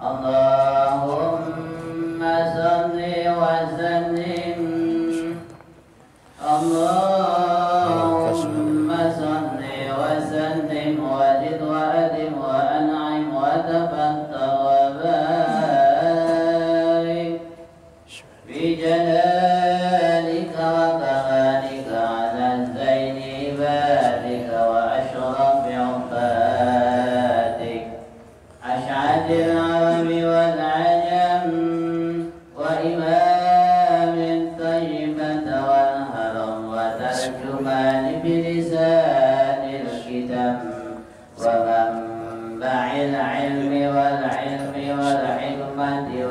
اللهم صل وسلم اللهم صل وسلم وزد وأدم وأنعم وتفتح وبارك بجلالك وكمالك على الزين بارك وأشرف عبادك أشعث العرب والعجم وإمام الطيبة والهرم وترجمان بلسان الكتم ومنبع العلم والحكمة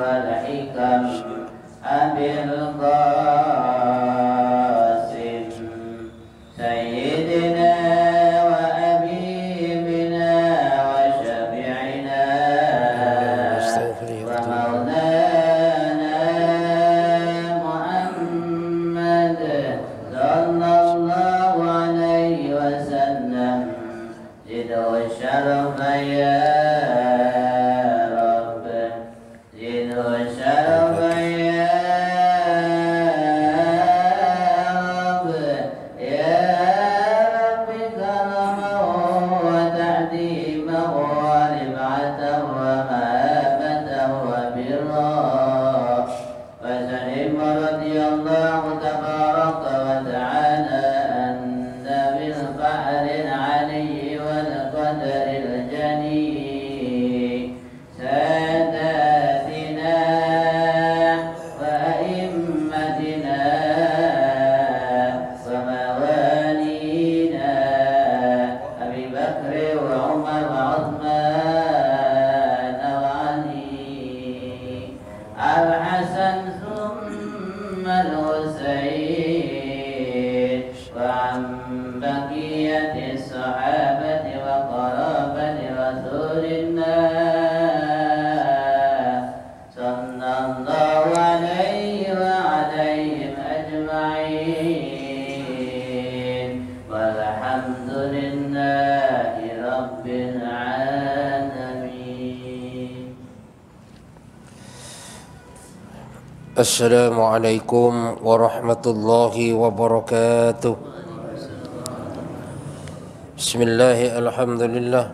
والحكم أبي القاسم سيدنا وأبيبنا وشفيعنا ومولانا محمد صلى الله عليه وسلم زده الشرف يا رب زده الشرف يا رب يا رب كرمه وتعظيمه ورفعته ومهابته وبره وسلم رضي الله تبارك وتعالى أن بالفعل العلي والقدر الجلي ساداتنا وأئمتنا وموالينا أبي بكر وعمر وعثمان وعلي الحسن ثم الحسين وعن بقية الصحابة وقرابة رسول الله صلى الله عليه وعليهم أجمعين والحمد لله رب العالمين. Assalamualaikum warahmatullahi wabarakatuh. Bismillahi alhamdulillah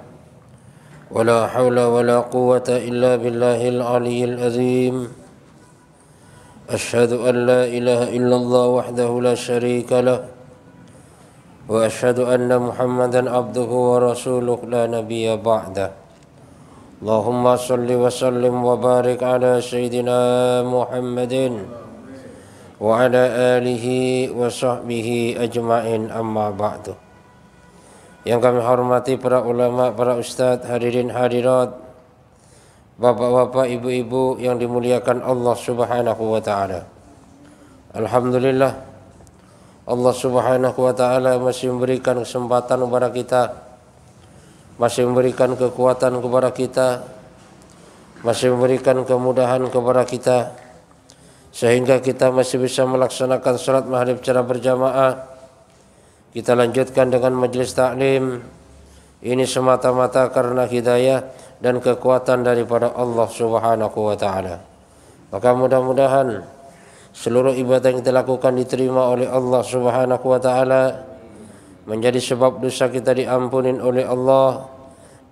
wala hawla wala quwwata illa billahil aliyyil azim. Asyhadu an la ilaha illallah wahdahu la syarika lah wa asyhadu anna Muhammadan abduhu wa rasuluh la nabiyya ba'dah. Allahumma salli wa sallim wa barik ala Sayyidina Muhammadin wa ala alihi wa sahbihi ajma'in, amma ba'du. Yang kami hormati para ulama, para ustadz, hadirin hadirat, bapak-bapak, ibu-ibu yang dimuliakan Allah Subhanahu wa taala. Alhamdulillah, Allah Subhanahu wa taala masih memberikan kesempatan kepada kita, masih memberikan kekuatan kepada kita, masih memberikan kemudahan kepada kita, sehingga kita masih bisa melaksanakan salat maghrib secara berjamaah. Kita lanjutkan dengan majelis taklim. Ini semata-mata karena hidayah dan kekuatan daripada Allah Subhanahu wa taala. Maka mudah-mudahan seluruh ibadah yang kita lakukan diterima oleh Allah Subhanahu wa taala, menjadi sebab dosa kita diampunin oleh Allah,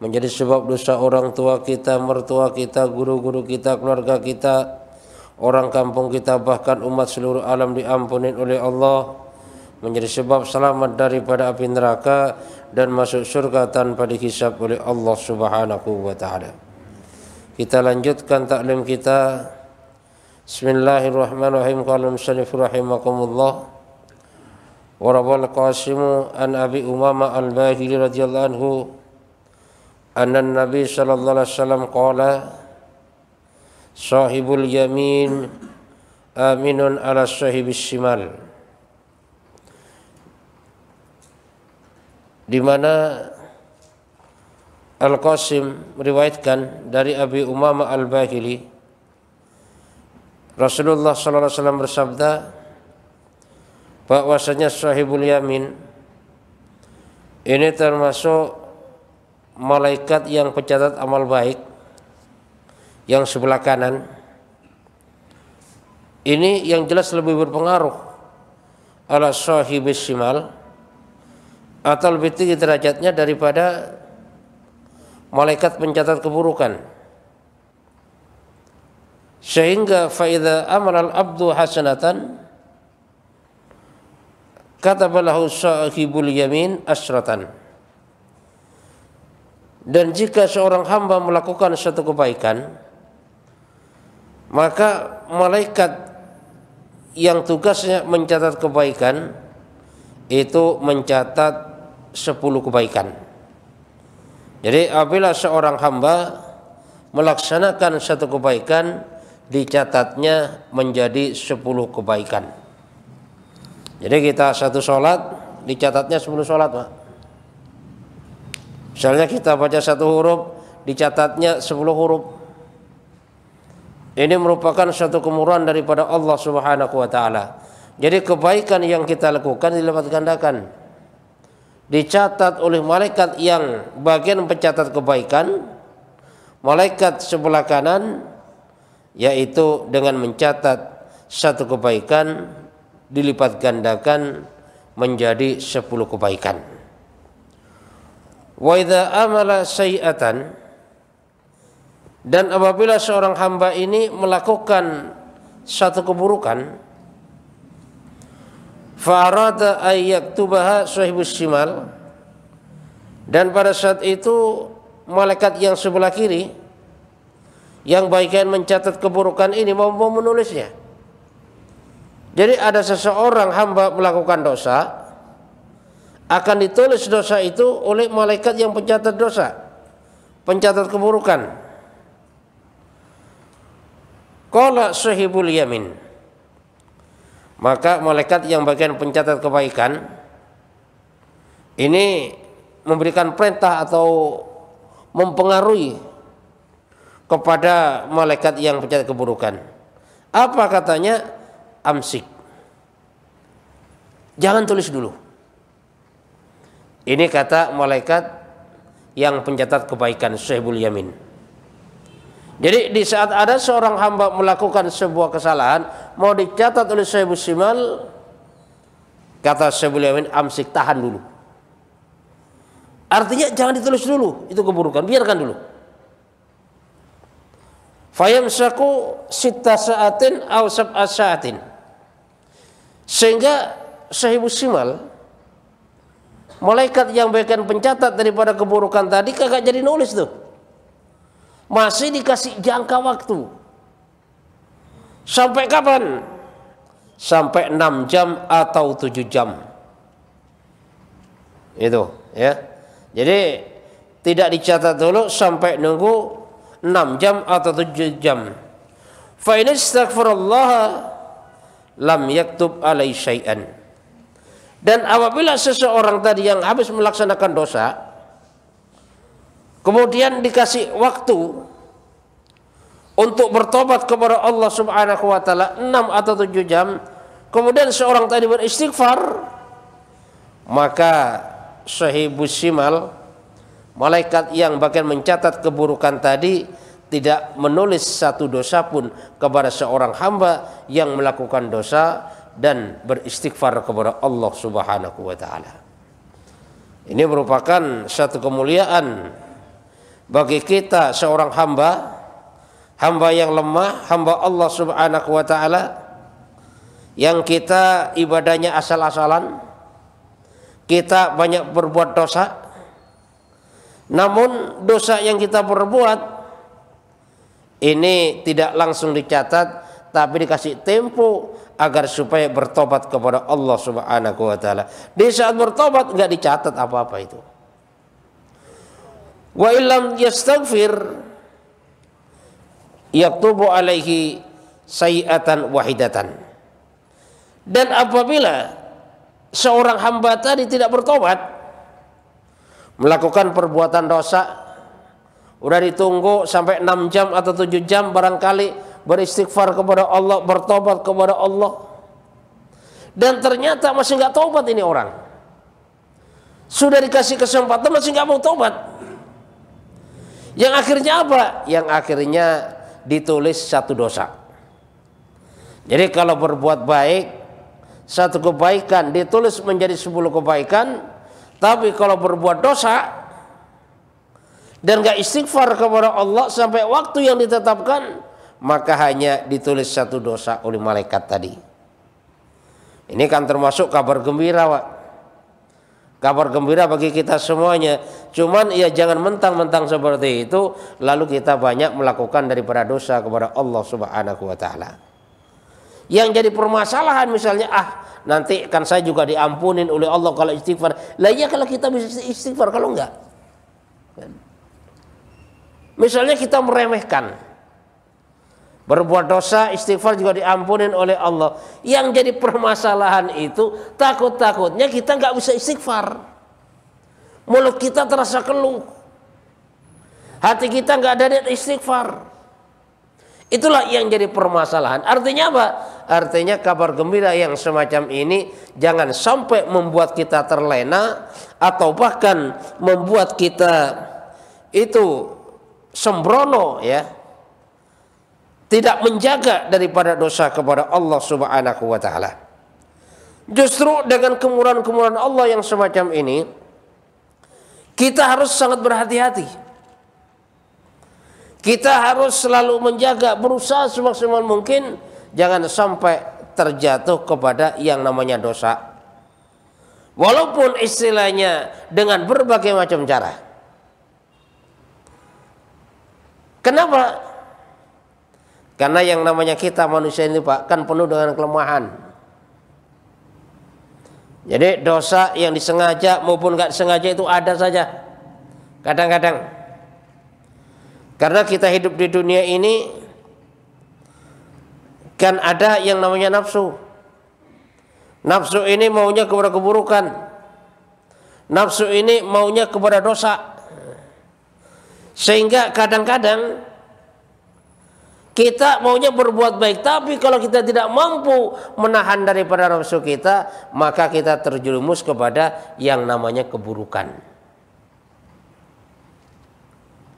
menjadi sebab dosa orang tua kita, mertua kita, guru-guru kita, keluarga kita, orang kampung kita, bahkan umat seluruh alam diampunin oleh Allah, menjadi sebab selamat daripada api neraka dan masuk surga tanpa dihisab oleh Allah Subhanahu wa taala. Kita lanjutkan taklim kita. Bismillahirrahmanirrahim. Qala musannif rahimakumullah. Warawal Qasimu an Abi Umamah al-Bahili radhiyallahu anhu anna Nabi sallallahu alaihi wasallam qala sahibul yamin aminun ala sahibis shimal, di mana Al-Qasim meriwayatkan dari Abi Umamah al-Bahili, Rasulullah sallallahu alaihi wasallam bersabda bahwasanya sahibul yamin ini termasuk malaikat yang pencatat amal baik yang sebelah kanan ini yang jelas lebih berpengaruh ala sahibis shimal atau lebih tinggi derajatnya daripada malaikat pencatat keburukan, sehingga faidha amal al-abdu hasanatan katabalahu sahibul yamin asratan. Dan jika seorang hamba melakukan satu kebaikan, maka malaikat yang tugasnya mencatat kebaikan itu mencatat 10 kebaikan. Jadi apabila seorang hamba melaksanakan satu kebaikan, dicatatnya menjadi 10 kebaikan. Jadi kita satu sholat dicatatnya 10 sholat, Pak. Misalnya kita baca satu huruf dicatatnya 10 huruf. Ini merupakan satu kemurahan daripada Allah Subhanahu wa taala. Jadi kebaikan yang kita lakukan dilipat gandakan. Dicatat oleh malaikat yang bagian pencatat kebaikan, malaikat sebelah kanan, yaitu dengan mencatat satu kebaikan dilipat gandakan menjadi 10 kebaikan. Wa idza amala sayi'atan, dan apabila seorang hamba ini melakukan satu keburukan, fa arada ay yaktubaha sahibus shimal, dan pada saat itu malaikat yang sebelah kiri yang bagian mencatat keburukan ini mau menulisnya. Jadi ada seseorang hamba melakukan dosa, akan ditulis dosa itu oleh malaikat yang pencatat dosa, pencatat keburukan. Qala sahibul yamin, maka malaikat yang bagian pencatat kebaikan ini memberikan perintah atau mempengaruhi kepada malaikat yang pencatat keburukan. Apa katanya? Amsik, jangan tulis dulu. Ini kata malaikat yang pencatat kebaikan, sahibul yamin. Jadi di saat ada seorang hamba melakukan sebuah kesalahan mau dicatat oleh sahibul shimal, kata sahibul yamin, amsik, tahan dulu. Artinya jangan ditulis dulu itu keburukan, biarkan dulu. Fayamsaku sitta sa'atin aw sab'a sa'atin, sehingga sahibul shimal, malaikat yang bagian pencatat daripada keburukan tadi kagak jadi nulis tuh. Masih dikasih jangka waktu. Sampai kapan? Sampai 6 jam atau 7 jam. Itu ya. Jadi tidak dicatat dulu sampai nunggu 6 jam atau 7 jam. Fa in istaghfarallah lam yaktub alai syai'an. Dan apabila seseorang tadi yang habis melaksanakan dosa kemudian dikasih waktu untuk bertobat kepada Allah Subhanahu wa taala 6 atau 7 jam, kemudian seorang tadi beristighfar, maka sahibus shimal, malaikat yang bagian mencatat keburukan tadi, tidak menulis satu dosa pun kepada seorang hamba yang melakukan dosa dan beristighfar kepada Allah Subhanahu wa taala. Ini merupakan satu kemuliaan bagi kita seorang hamba yang lemah, hamba Allah Subhanahu wa taala, yang kita ibadahnya asal-asalan, kita banyak berbuat dosa, namun dosa yang kita perbuat ini tidak langsung dicatat, tapi dikasih tempo agar supaya bertobat kepada Allah Subhanahu wa taala. Di saat bertobat enggak dicatat apa-apa itu. Wa illam yastaghfir yaktubu alaihi sayi'atan wahidatan. Dan apabila seorang hamba tadi tidak bertobat, melakukan perbuatan dosa, udah ditunggu sampai 6 jam atau 7 jam barangkali beristighfar kepada Allah, bertobat kepada Allah, dan ternyata masih nggak tobat ini orang. Sudah dikasih kesempatan masih nggak mau tobat. Yang akhirnya apa? Yang akhirnya ditulis satu dosa. Jadi kalau berbuat baik, satu kebaikan ditulis menjadi 10 kebaikan. Tapi kalau berbuat dosa dan gak istighfar kepada Allah sampai waktu yang ditetapkan, maka hanya ditulis satu dosa oleh malaikat tadi. Ini kan termasuk kabar gembira, Pak. Kabar gembira bagi kita semuanya. Cuman ya jangan mentang-mentang seperti itu lalu kita banyak melakukan daripada dosa kepada Allah Subhanahu wa taala. Yang jadi permasalahan misalnya, nanti kan saya juga diampunin oleh Allah kalau istighfar. Lah iya kalau kita bisa istighfar, kalau enggak. Misalnya kita meremehkan, berbuat dosa, istighfar juga diampunin oleh Allah. Yang jadi permasalahan itu takut-takutnya kita nggak bisa istighfar. Mulut kita terasa keluh, hati kita nggak ada niat istighfar. Itulah yang jadi permasalahan. Artinya apa? Artinya kabar gembira yang semacam ini jangan sampai membuat kita terlena atau bahkan membuat kita itu sembrono, ya, tidak menjaga daripada dosa kepada Allah Subhanahu wa taala. Justru dengan kemurahan-kemurahan Allah yang semacam ini kita harus sangat berhati-hati. Kita harus selalu menjaga, berusaha semaksimal mungkin jangan sampai terjatuh kepada yang namanya dosa. Walaupun istilahnya dengan berbagai macam cara. Kenapa? Karena yang namanya kita manusia ini, Pak, kan penuh dengan kelemahan. Jadi dosa yang disengaja maupun nggak disengaja itu ada saja. Kadang-kadang. Karena kita hidup di dunia ini kan ada yang namanya nafsu. Nafsu ini maunya kepada keburukan. Nafsu ini maunya kepada dosa. Sehingga kadang-kadang kita maunya berbuat baik, tapi kalau kita tidak mampu menahan daripada nafsu kita, maka kita terjerumus kepada yang namanya keburukan.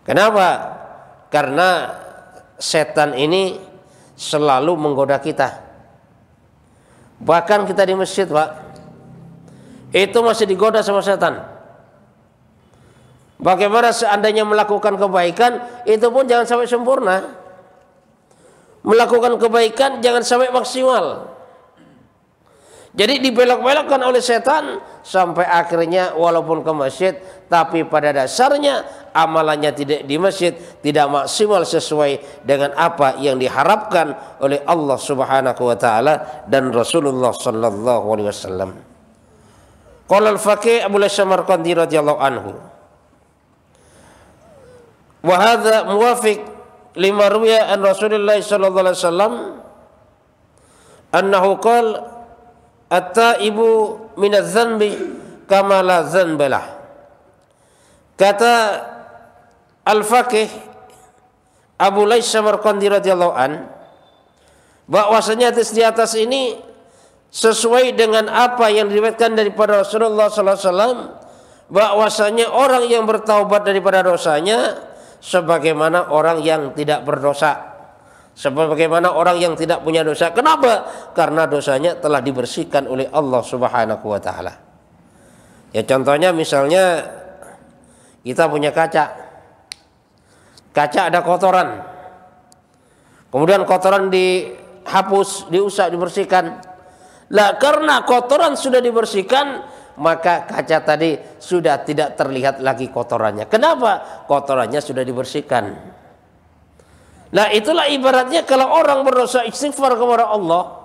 Kenapa? Karena setan ini selalu menggoda kita. Bahkan kita di masjid, Pak, itu masih digoda sama setan. Bagaimana seandainya melakukan kebaikan, itu pun jangan sampai sempurna. Melakukan kebaikan jangan sampai maksimal. Jadi dibelok-belokkan oleh setan sampai akhirnya walaupun ke masjid, tapi pada dasarnya amalannya tidak di masjid, tidak maksimal sesuai dengan apa yang diharapkan oleh Allah Subhanahu wa taala dan Rasulullah sallallahu alaihi wasallam. Qala al-Faqih Abu Samarqandi radhiyallahu anhu, wa hadza muwafiq lima ruwiya an Rasulillah sallallahu alaihi wasallam annahu qala at-taibu minadz-dzanbi kama la dzanbalah. Kata Al-Faqih Abu Lais Samarqandi radhiyallahu an, bahwasanya di atas ini sesuai dengan apa yang diriwayatkan daripada Rasulullah sallallahu alaihi wasallam, bahwasanya orang yang bertaubat daripada dosanya sebagaimana orang yang tidak berdosa, sebagaimana orang yang tidak punya dosa. Kenapa? Karena dosanya telah dibersihkan oleh Allah Subhanahu wa taala. Ya contohnya misalnya kita punya kaca. Kaca ada kotoran. Kemudian kotoran dihapus, diusap, dibersihkan. Lah karena kotoran sudah dibersihkan, maka kaca tadi sudah tidak terlihat lagi kotorannya. Kenapa? Kotorannya sudah dibersihkan. Nah itulah ibaratnya kalau orang berdosa istighfar kepada Allah,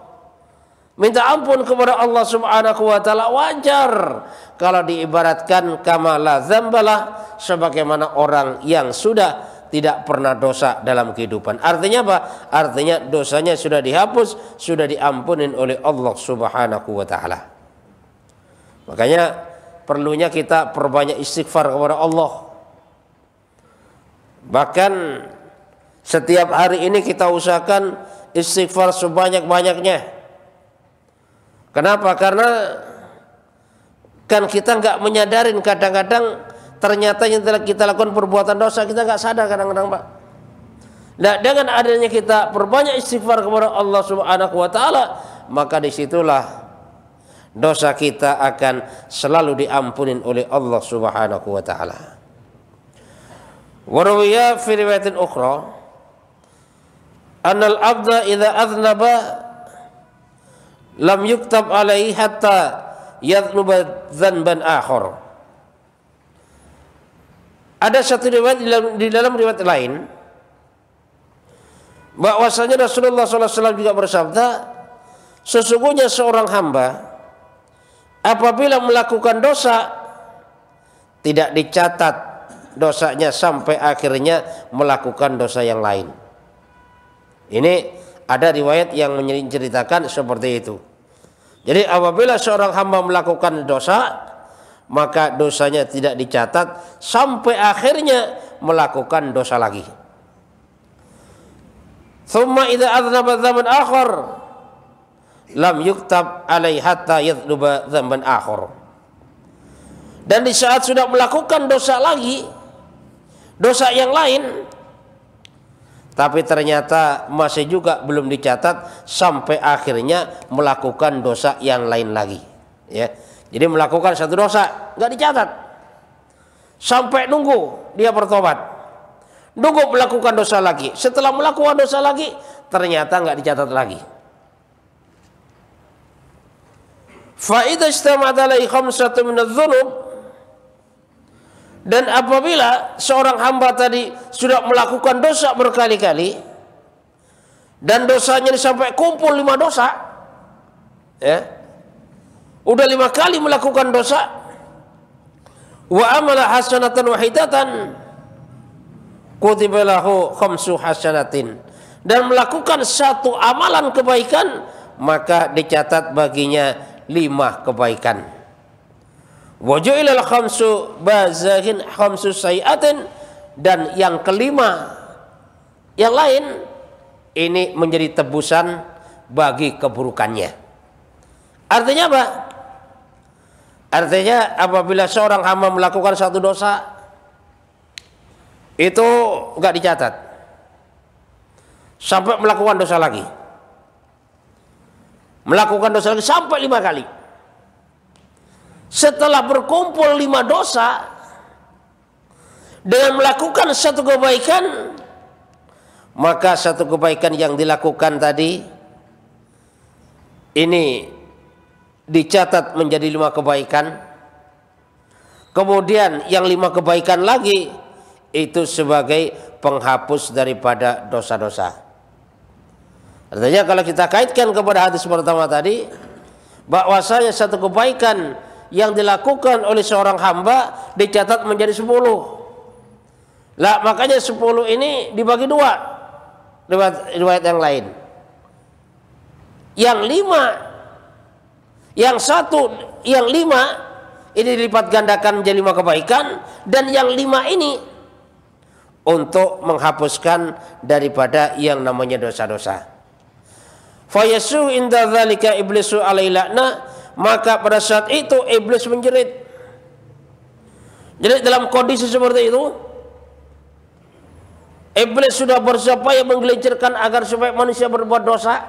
minta ampun kepada Allah Subhanahu wa taala, wajar kalau diibaratkan kama la dzambalah, sebagaimana orang yang sudah tidak pernah dosa dalam kehidupan. Artinya apa? Artinya dosanya sudah dihapus, sudah diampunin oleh Allah Subhanahu wa taala. Makanya perlunya kita perbanyak istighfar kepada Allah. Bahkan setiap hari ini kita usahakan istighfar sebanyak-banyaknya. Kenapa? Karena kan kita nggak menyadarin, kadang-kadang ternyata yang kita lakukan perbuatan dosa kita nggak sadar kadang-kadang, Pak. Nah, dengan adanya kita perbanyak istighfar kepada Allah Subhanahu wa taala, maka disitulah dosa kita akan selalu diampunin oleh Allah Subhanahu wa taala. Wa rawiya fi riwayatin ukhra annal abda idza aznaba lam yuktab alaihi hatta yadhnuba dzanban akhar. Ada satu riwayat di dalam riwayat lain bahwasanya Rasulullah SAW juga bersabda, sesungguhnya seorang hamba apabila melakukan dosa tidak dicatat dosanya sampai akhirnya melakukan dosa yang lain. Ini ada riwayat yang menceritakan seperti itu. Jadi apabila seorang hamba melakukan dosa, maka dosanya tidak dicatat sampai akhirnya melakukan dosa lagi. Thumma idza adznaba dzamban akhar lam yuktab alaihi hatta yadhnuba dzamban akhar. Dan di saat sudah melakukan dosa lagi, dosa yang lain, tapi ternyata masih juga belum dicatat sampai akhirnya melakukan dosa yang lain lagi, ya. Jadi melakukan satu dosa nggak dicatat sampai nunggu dia bertobat, nunggu melakukan dosa lagi. Setelah melakukan dosa lagi ternyata nggak dicatat lagi. Fa idza istama'at alaihi khamsatu min adz-dzunub, dan apabila seorang hamba tadi sudah melakukan dosa berkali-kali dan dosanya sampai kumpul 5 dosa, ya, udah 5 kali melakukan dosa, wa amala hasanatan wahidatan kutiba lahu khamsu hasanatin, dan melakukan satu amalan kebaikan maka dicatat baginya 5 kebaikan. Wa ju'ilal khamsu bazahin khamsu sayiatin, dan yang kelima yang lain ini menjadi tebusan bagi keburukannya. Artinya apa? Artinya apabila seorang hamba melakukan satu dosa itu enggak dicatat sampai melakukan dosa lagi, melakukan dosa lagi sampai 5 kali. Setelah berkumpul 5 dosa dengan melakukan satu kebaikan, maka satu kebaikan yang dilakukan tadi ini dicatat menjadi 5 kebaikan. Kemudian yang 5 kebaikan lagi itu sebagai penghapus daripada dosa-dosa. Artinya kalau kita kaitkan kepada hadis pertama tadi, bahwasanya satu kebaikan yang dilakukan oleh seorang hamba dicatat menjadi 10. Lah makanya 10 ini dibagi 2 riwayat yang lain. Yang 5, yang 1, yang 5 ini dilipat gandakan menjadi 5 kebaikan, dan yang 5 ini untuk menghapuskan daripada yang namanya dosa-dosa. Fayasu inda dzalika iblisu alaihi la'na, maka pada saat itu iblis menjerit. Jadi dalam kondisi seperti itu iblis sudah berupaya menggelincirkan agar supaya manusia berbuat dosa,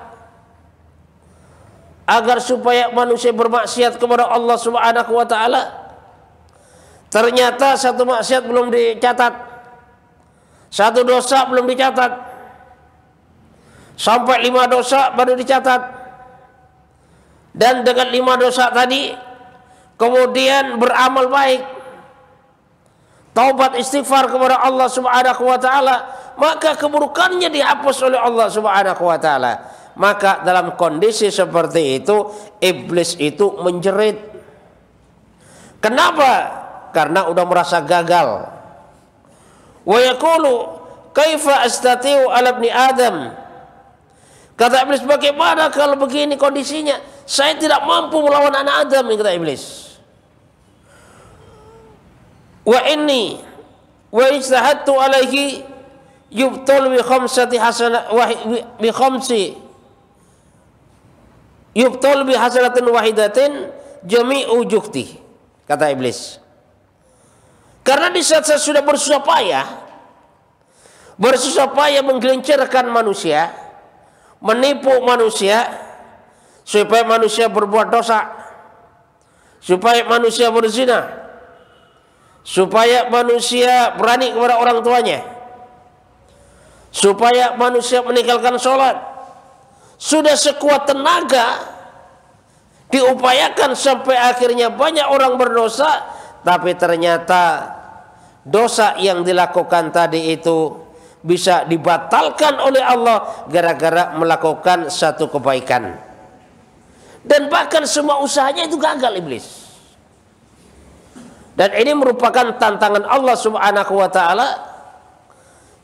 agar supaya manusia bermaksiat kepada Allah Subhanahu wa taala. Ternyata satu maksiat belum dicatat, satu dosa belum dicatat, sampai 5 dosa baru dicatat. Dan dengan 5 dosa tadi kemudian beramal baik, taubat istighfar kepada Allah Subhanahu wa taala, maka keburukannya dihapus oleh Allah Subhanahu wa taala. Maka dalam kondisi seperti itu iblis itu menjerit. Kenapa? Karena udah merasa gagal. Wa yaqulu kaifa astati'u ala ibni Adam. Kata iblis, bagaimana kalau begini kondisinya? Saya tidak mampu melawan anak Adam, kata iblis. Wa inni wa ijtahadtu alaihi yubtal bi khamsati hasanat wa bi khamsi yubtal bi hasanatin wahidatin jami'u jukti, kata iblis. Karena di saat saya sudah bersusah payah bersusah payah menggelincirkan manusia, menipu manusia supaya manusia berbuat dosa, supaya manusia berzina, supaya manusia berani kepada orang tuanya, supaya manusia meninggalkan sholat. Sudah sekuat tenaga diupayakan sampai akhirnya banyak orang berdosa, tapi ternyata dosa yang dilakukan tadi itu bisa dibatalkan oleh Allah gara-gara melakukan satu kebaikan. Dan bahkan semua usahanya itu gagal iblis. Dan ini merupakan tantangan Allah Subhanahu wa taala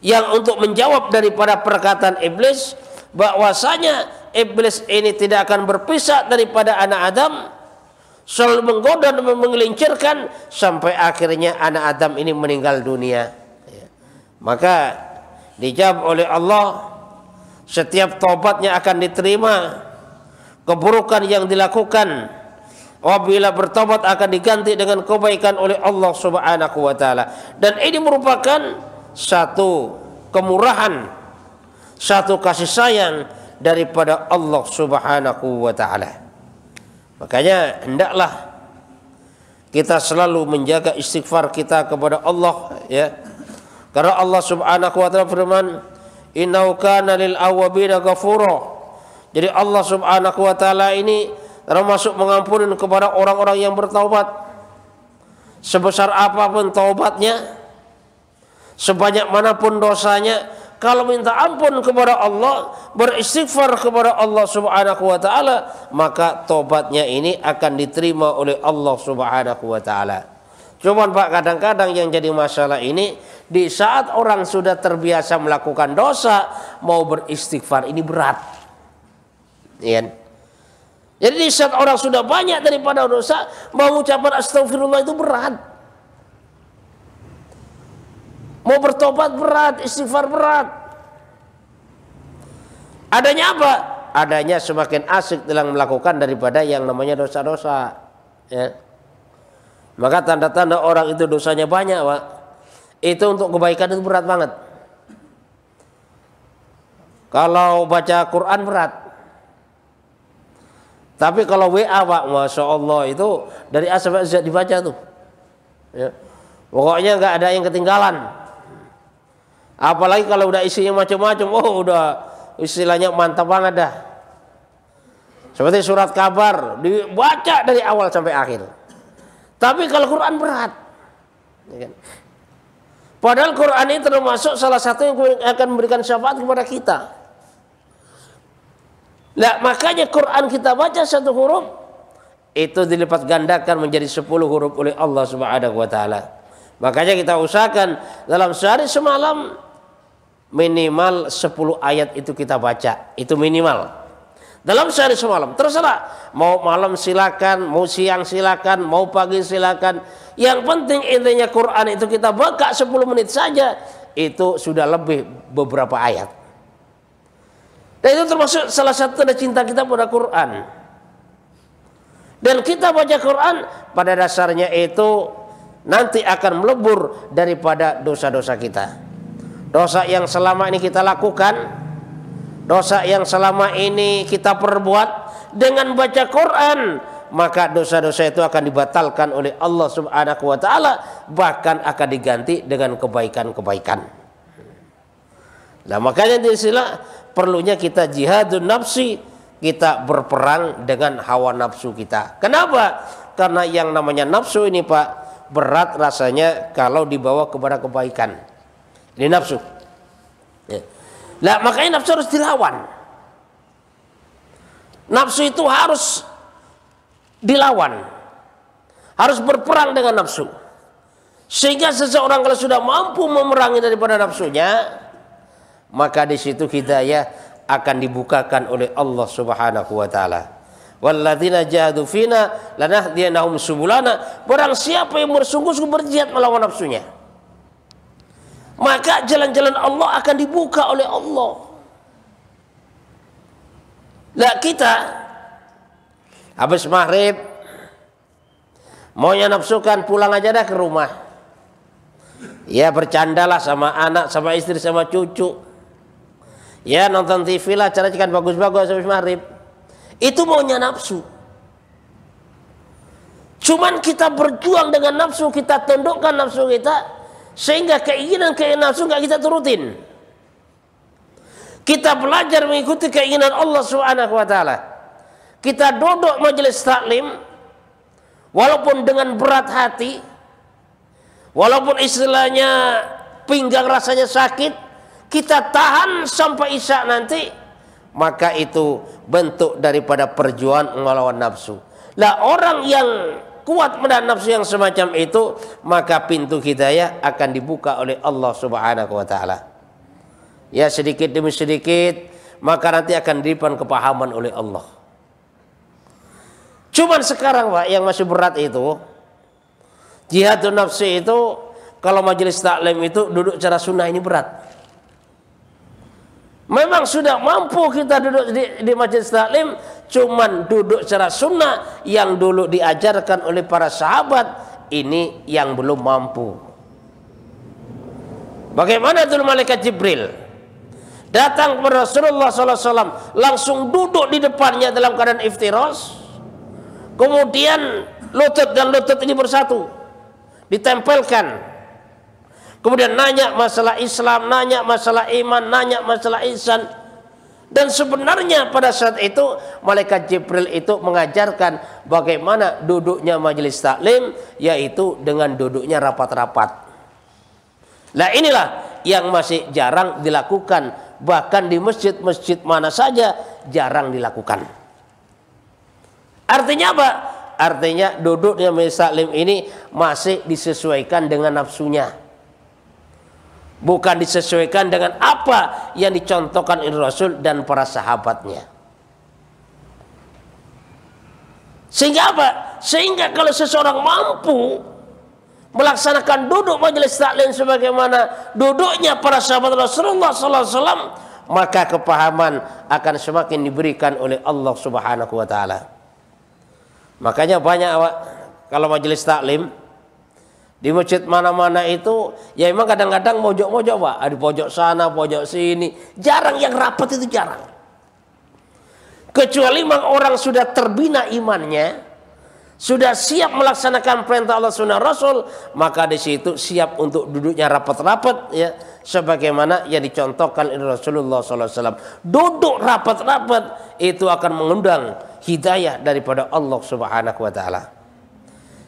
yang untuk menjawab daripada perkataan iblis bahwasanya iblis ini tidak akan berpisah daripada anak Adam, selalu menggoda dan menggelincirkan sampai akhirnya anak Adam ini meninggal dunia. Maka dijawab oleh Allah, setiap taubatnya akan diterima, keburukan yang dilakukan apabila bertobat akan diganti dengan kebaikan oleh Allah Subhanahu wa taala. Dan ini merupakan satu kemurahan, satu kasih sayang daripada Allah Subhanahu wa taala. Makanya hendaklah kita selalu menjaga istighfar kita kepada Allah, ya. Karena Allah Subhanahu wa taala firman, "Innahu kana lil awwabina ghafura." Jadi Allah Subhanahu wa taala ini termasuk mengampuni kepada orang-orang yang bertaubat. Sebesar apapun taubatnya, sebanyak manapun dosanya, kalau minta ampun kepada Allah, beristighfar kepada Allah Subhanahu wa taala, maka taubatnya ini akan diterima oleh Allah Subhanahu wa taala. Cuman Pak, kadang-kadang yang jadi masalah ini di saat orang sudah terbiasa melakukan dosa, mau beristighfar ini berat. Ya. Jadi di saat orang sudah banyak daripada dosa, mau ucapan astagfirullah itu berat. Mau bertobat berat, istighfar berat. Adanya apa? Adanya semakin asik dalam melakukan daripada yang namanya dosa-dosa. Ya. Maka tanda-tanda orang itu dosanya banyak, Pak. Itu untuk kebaikan itu berat banget. Kalau baca Quran berat. Tapi kalau WA, Pak, Masya Allah, itu dari A sampai Z dibaca tuh. Ya. Pokoknya nggak ada yang ketinggalan. Apalagi kalau udah isinya macam-macam, oh udah istilahnya mantap banget dah. Seperti surat kabar, dibaca dari awal sampai akhir. Tapi kalau Quran berat. Ya kan? Padahal Quran ini termasuk salah satu yang akan memberikan syafaat kepada kita. Nah, makanya Quran kita baca satu huruf, itu dilipat gandakan menjadi 10 huruf oleh Allah Subhanahu wa taala. Makanya kita usahakan dalam sehari semalam minimal 10 ayat itu kita baca, itu minimal. Dalam sehari semalam, terserah. Mau malam silakan, mau siang silakan, mau pagi silakan. Yang penting intinya Quran itu kita baca 10 menit saja, itu sudah lebih beberapa ayat. Dan itu termasuk salah satu tanda cinta kita pada Quran. Dan kita baca Quran pada dasarnya itu nanti akan melebur daripada dosa-dosa kita. Dosa yang selama ini kita lakukan, dosa yang selama ini kita perbuat, dengan baca Quran maka dosa-dosa itu akan dibatalkan oleh Allah Subhanahu wa taala, bahkan akan diganti dengan kebaikan-kebaikan. Nah, makanya di sini perlunya kita jihadun nafsi, kita berperang dengan hawa nafsu kita. Kenapa? Karena yang namanya nafsu ini, Pak, berat rasanya kalau dibawa kepada kebaikan. Ini nafsu. Ya. Nah, makanya nafsu harus dilawan. Nafsu itu harus dilawan. Harus berperang dengan nafsu. Sehingga seseorang kalau sudah mampu memerangi daripada nafsunya, maka di situ hidayah akan dibukakan oleh Allah Subhanahu wa taala. Walladzina jahadu fina lanahdiyannahum subulana. Barang siapa yang bersungguh-sungguh berjihad melawan nafsunya, maka jalan-jalan Allah akan dibuka oleh Allah. Nah, kita habis maghrib maunya nafsukan pulang aja dah ke rumah. Ya bercandalah sama anak, sama istri, sama cucu. Ya nonton TV lah, cara kan bagus-bagus habis maghrib. Itu maunya nafsu. Cuman kita berjuang dengan nafsu, kita tundukkan nafsu kita, sehingga keinginan nafsu nggak kita turutin. Kita belajar mengikuti keinginan Allah Subhanahu wa taala. Kita duduk majelis taklim walaupun dengan berat hati, walaupun istilahnya pinggang rasanya sakit, kita tahan sampai isya nanti, maka itu bentuk daripada perjuangan melawan nafsu. Lah orang yang kuat menahan nafsu yang semacam itu, maka pintu hidayah akan dibuka oleh Allah Subhanahu wa taala. Ya sedikit demi sedikit, maka nanti akan diberikan kepahaman oleh Allah. Cuman sekarang Pak, yang masih berat itu, jihadun nafsi itu, kalau majelis taklim itu duduk secara sunnah ini berat. Memang sudah mampu kita duduk di majelis taklim, cuman duduk secara sunnah yang dulu diajarkan oleh para sahabat, ini yang belum mampu. Bagaimana dulu malaikat Jibril datang kepada Rasulullah SAW, langsung duduk di depannya dalam keadaan iftiras, kemudian lutut dan lutut ini bersatu, ditempelkan, kemudian nanya masalah Islam, nanya masalah iman, nanya masalah ihsan. Dan sebenarnya pada saat itu malaikat Jibril itu mengajarkan bagaimana duduknya majelis taklim, yaitu dengan duduknya rapat-rapat. Nah inilah yang masih jarang dilakukan, bahkan di masjid-masjid mana saja jarang dilakukan. Artinya apa? Artinya duduknya majelis taklim ini masih disesuaikan dengan nafsunya, bukan disesuaikan dengan apa yang dicontohkan oleh Rasul dan para sahabatnya. Sehingga apa? Sehingga kalau seseorang mampu melaksanakan duduk majelis taklim sebagaimana duduknya para sahabat Rasulullah SAW, maka kepahaman akan semakin diberikan oleh Allah Subhanahu wa taala. Makanya banyak kalau majelis taklim di masjid mana-mana itu, ya memang kadang-kadang mojok-mojok Pak, ada pojok sana, pojok sini, jarang yang rapat, itu jarang. Kecuali memang orang sudah terbina imannya, sudah siap melaksanakan perintah Allah Sunnah Rasul, maka di situ siap untuk duduknya rapat-rapat, ya, sebagaimana yang dicontohkan oleh Rasulullah SAW. Duduk rapat-rapat itu akan mengundang hidayah daripada Allah Subhanahu wa taala.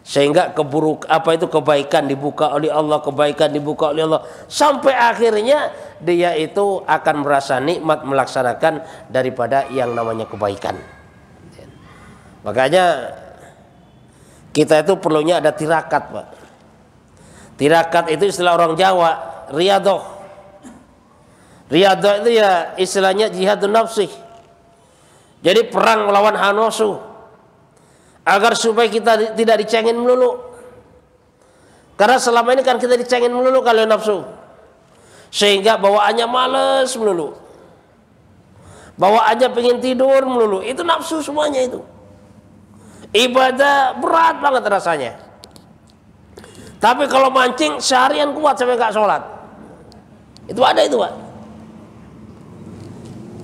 Sehingga kebaikan dibuka oleh Allah, kebaikan dibuka oleh Allah, sampai akhirnya dia itu akan merasa nikmat melaksanakan daripada yang namanya kebaikan. Makanya kita itu perlunya ada tirakat Pak. Tirakat itu istilah orang Jawa, riyadoh. Riyadoh itu ya istilahnya jihadun nafsi. Jadi perang melawan hawa nafsu, agar supaya kita tidak dicengin melulu. Karena selama ini kan kita dicengin melulu kalau nafsu, sehingga bawaannya males melulu, bawaannya pengen tidur melulu. Itu nafsu semuanya itu. Ibadah berat banget rasanya. Tapi kalau mancing seharian kuat sampai nggak sholat. Itu ada itu Pak.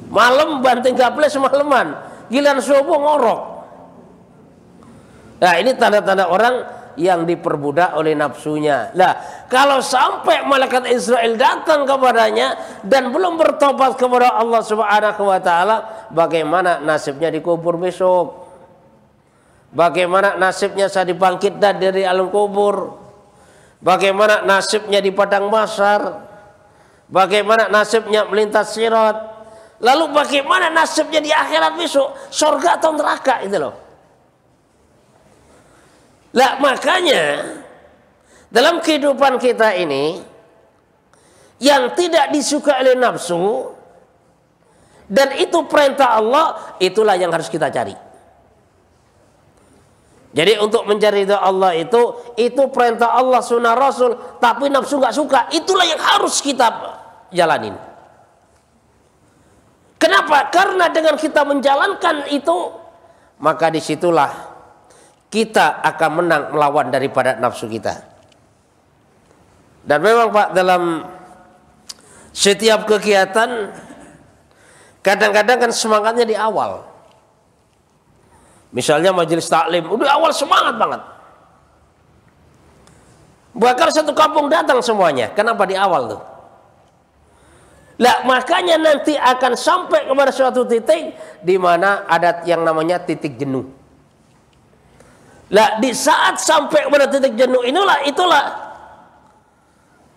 Malam banting gaple semalaman, giliran subuh ngorok. Nah ini tanda-tanda orang yang diperbudak oleh nafsunya. Nah kalau sampai malaikat Israel datang kepadanya dan belum bertobat kepada Allah Subhanahu wa taala, bagaimana nasibnya di kubur besok? Bagaimana nasibnya saat dibangkit dari alam kubur? Bagaimana nasibnya di padang mahsyar? Bagaimana nasibnya melintas sirat? Lalu bagaimana nasibnya di akhirat besok? Surga atau neraka itu loh. Lah makanya dalam kehidupan kita ini yang tidak disukai oleh nafsu dan itu perintah Allah, itulah yang harus kita cari. Jadi untuk mencari ridha Allah itu perintah Allah sunnah Rasul, tapi nafsu nggak suka, itulah yang harus kita jalanin. Kenapa? Karena dengan kita menjalankan itu, maka disitulah kita akan menang melawan daripada nafsu kita. Dan memang Pak, dalam setiap kegiatan kadang-kadang kan semangatnya di awal. Misalnya majelis taklim, udah awal semangat banget. Bahkan satu kampung datang semuanya. Kenapa di awal tuh? Lah makanya nanti akan sampai kepada suatu titik di mana ada yang namanya titik jenuh. Lah di saat sampai kepada titik jenuh itulah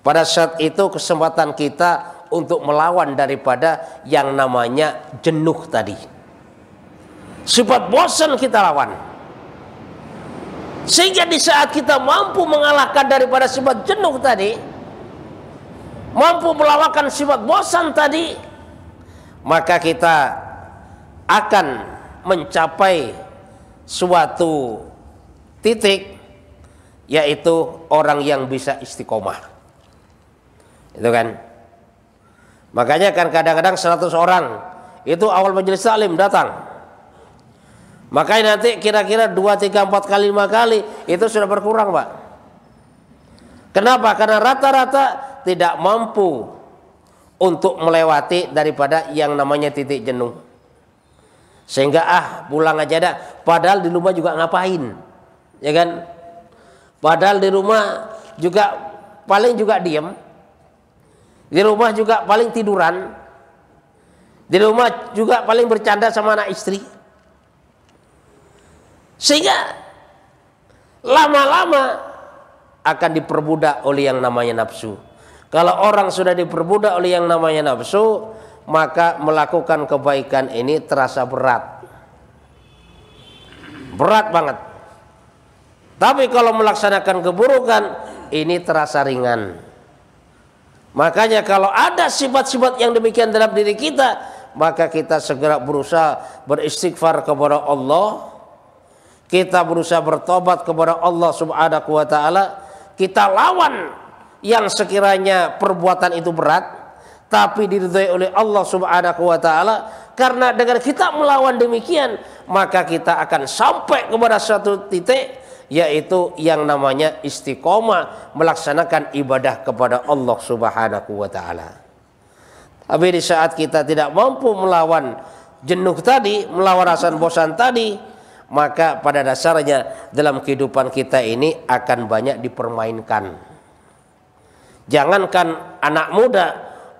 pada saat itu kesempatan kita untuk melawan daripada yang namanya jenuh tadi. Sifat bosan kita lawan. Sehingga di saat kita mampu mengalahkan daripada sifat jenuh tadi, mampu melawan sifat bosan tadi, maka kita akan mencapai suatu titik, yaitu orang yang bisa istiqomah. Itu kan. Makanya kan kadang-kadang 100 orang itu awal majelis taklim datang. Makanya nanti kira-kira 2, 3, 4 kali, 5 kali itu sudah berkurang, Pak. Kenapa? Karena rata-rata tidak mampu untuk melewati daripada yang namanya titik jenuh. Sehingga pulang aja dah. Padahal di rumah juga ngapain? Ya kan? Padahal di rumah juga paling juga diam. Di rumah juga paling tiduran. Di rumah juga paling bercanda sama anak istri. Sehingga lama-lama akan diperbudak oleh yang namanya nafsu. Kalau orang sudah diperbudak oleh yang namanya nafsu, maka melakukan kebaikan ini terasa berat. Berat banget. Tapi kalau melaksanakan keburukan, ini terasa ringan. Makanya kalau ada sifat-sifat yang demikian dalam diri kita, maka kita segera berusaha beristighfar kepada Allah. Kita berusaha bertobat kepada Allah Subhanahu wa taala. Kita lawan yang sekiranya perbuatan itu berat, tapi diridhai oleh Allah Subhanahu wa taala. Karena dengan kita melawan demikian, maka kita akan sampai kepada suatu titik, yaitu yang namanya istiqomah, melaksanakan ibadah kepada Allah Subhanahu wa taala. Tapi di saat kita tidak mampu melawan jenuh tadi, melawan rasa bosan tadi, maka pada dasarnya dalam kehidupan kita ini akan banyak dipermainkan. Jangankan anak muda,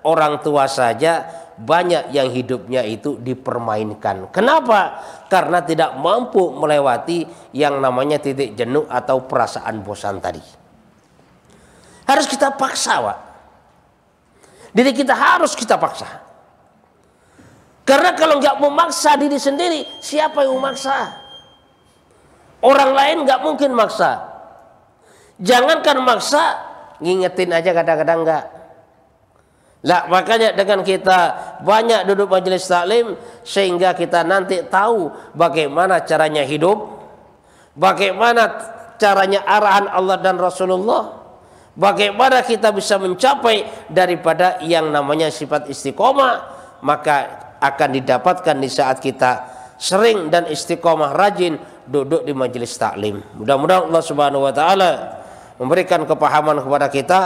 orang tua saja banyak yang hidupnya itu dipermainkan. Kenapa? Karena tidak mampu melewati yang namanya titik jenuh atau perasaan bosan tadi. Harus kita paksa, Pak. Diri kita harus kita paksa. Karena kalau nggak memaksa diri sendiri, siapa yang memaksa? Orang lain nggak mungkin maksa. Jangankan maksa, ngingetin aja kadang-kadang nggak. Lah makanya dengan kita banyak duduk majelis taklim, sehingga kita nanti tahu bagaimana caranya hidup, bagaimana caranya arahan Allah dan Rasulullah, bagaimana kita bisa mencapai daripada yang namanya sifat istiqomah, maka akan didapatkan di saat kita sering dan istiqomah rajin duduk di majelis taklim. Mudah-mudahan Allah Subhanahu wa taala memberikan kepahaman kepada kita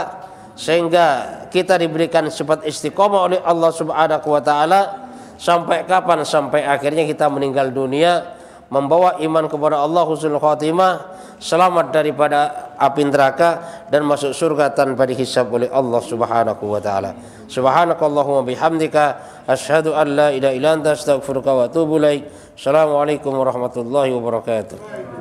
sehingga kita diberikan sifat istiqomah oleh Allah Subhanahu wa taala sampai kapan? Sampai akhirnya kita meninggal dunia membawa iman kepada Allah, husnul khatimah, selamat daripada api neraka dan masuk surga tanpa dihisab oleh Allah Subhanahu wa taala. Subhanakallahumma bihamdika asyhadu an la ilaha illa anta astaghfiruka wa atubu ilaik. Assalamualaikum warahmatullahi wabarakatuh.